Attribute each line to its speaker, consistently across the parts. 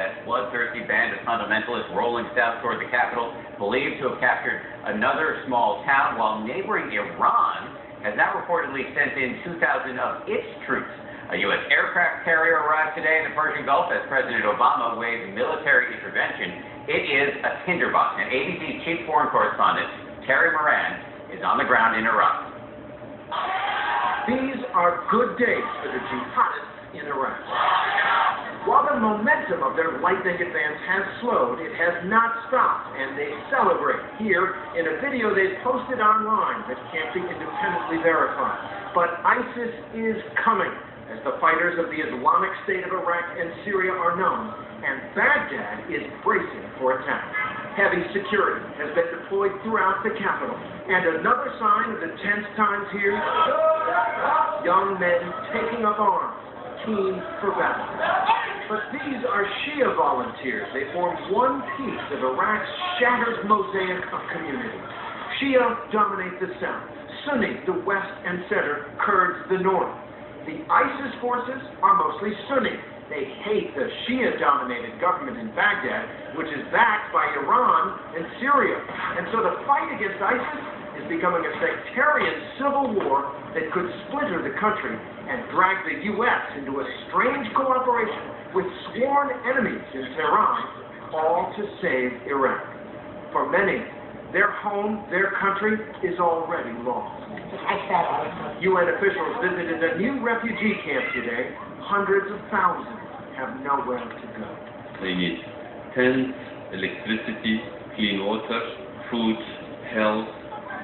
Speaker 1: That bloodthirsty band of fundamentalists rolling south toward the capital, believed to have captured another small town, while neighboring Iran has now reportedly sent in 2,000 of its troops. A U.S. aircraft carrier arrived today in the Persian Gulf as President Obama waived military intervention. It is a tinderbox, and ABC's chief foreign correspondent, Terry Moran, is on the ground in Iraq.
Speaker 2: These are good days for the jihadists in Iraq. While the momentum of their lightning advance has slowed, it has not stopped, and they celebrate here in a video they posted online that can't be independently verified. But ISIS is coming, as the fighters of the Islamic State of Iraq and Syria are known, and Baghdad is bracing for attack. Heavy security has been deployed throughout the capital, and another sign of the tense times here, young men taking up arms, keen for battle. But these are Shia volunteers. They form one piece of Iraq's shattered mosaic of community. Shia dominate the south, Sunni the west and center, Kurds the north. The ISIS forces are mostly Sunni. They hate the Shia-dominated government in Baghdad, which is backed by Iran and Syria. And so the fight against ISIS is becoming a sectarian civil war that could splinter the country and drag the U.S. into a strange cooperation with sworn enemies in Tehran, all to save Iraq. For many, their home, their country, is already lost. UN officials visited a new refugee camp today. Hundreds of thousands have nowhere to go.
Speaker 3: They need tents, electricity, clean water, food, health.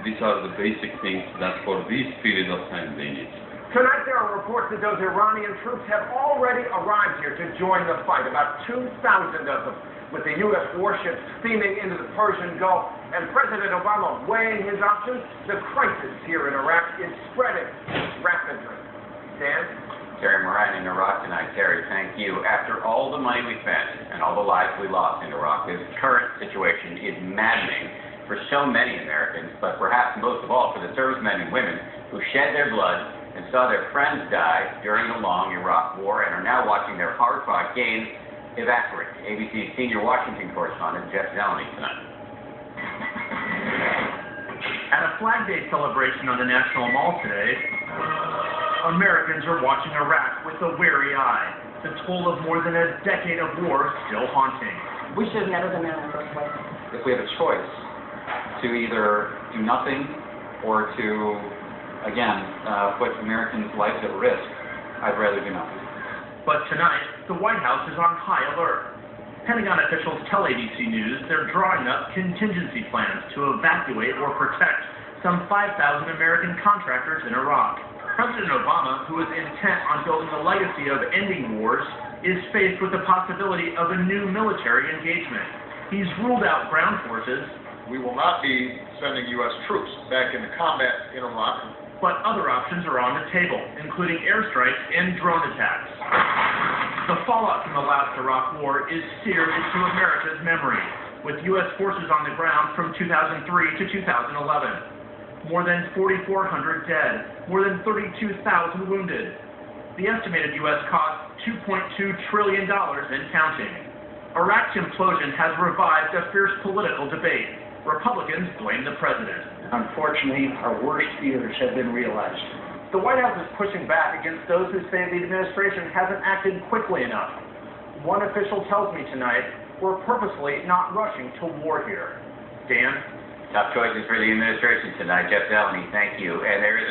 Speaker 3: These are the basic things that for this period of time they need.
Speaker 2: Tonight there are reports that those Iranian troops have already arrived here to join the fight, about 2,000 of them, with the U.S. warships steaming into the Persian Gulf, and President Obama weighing his options. The crisis here in Iraq is spreading rapidly. Dan?
Speaker 1: Terry Moran in Iraq tonight. Terry, thank you. After all the money we spent and all the lives we lost in Iraq, this current situation is maddening for so many Americans, but perhaps most of all for the servicemen and women who shed their blood and saw their friends die during the long Iraq War and are now watching their hard-fought gains evaporate. ABC's senior Washington correspondent, Jeff Zeleny, tonight.
Speaker 4: At a Flag Day celebration on the National Mall today, Americans are watching Iraq with a wary eye. The toll of more than a decade of war still haunting.
Speaker 5: We should have never done that in the first place.
Speaker 1: If we have a choice to either do nothing or to, again, put Americans' lives at risk, I'd rather do nothing.
Speaker 4: But tonight, the White House is on high alert. Pentagon officials tell ABC News they're drawing up contingency plans to evacuate or protect some 5,000 American contractors in Iraq. President Obama, who is intent on building a legacy of ending wars, is faced with the possibility of a new military engagement. He's ruled out ground forces.
Speaker 6: We will not be sending U.S. troops back into combat in Iraq.
Speaker 4: But other options are on the table, including airstrikes and drone attacks. The fallout from the last Iraq War is seared into America's memory, with U.S. forces on the ground from 2003 to 2011. More than 4,400 dead, more than 32,000 wounded. The estimated U.S. cost $2.2 trillion and counting. Iraq's implosion has revived a fierce political debate. Republicans blame the president.
Speaker 7: Unfortunately, our worst fears have been realized.
Speaker 2: The White House is pushing back against those who say the administration hasn't acted quickly enough. One official tells me tonight we're purposely not rushing to war here. Dan?
Speaker 1: Tough choices for the administration tonight. Jeff Zeleny, thank you. And there is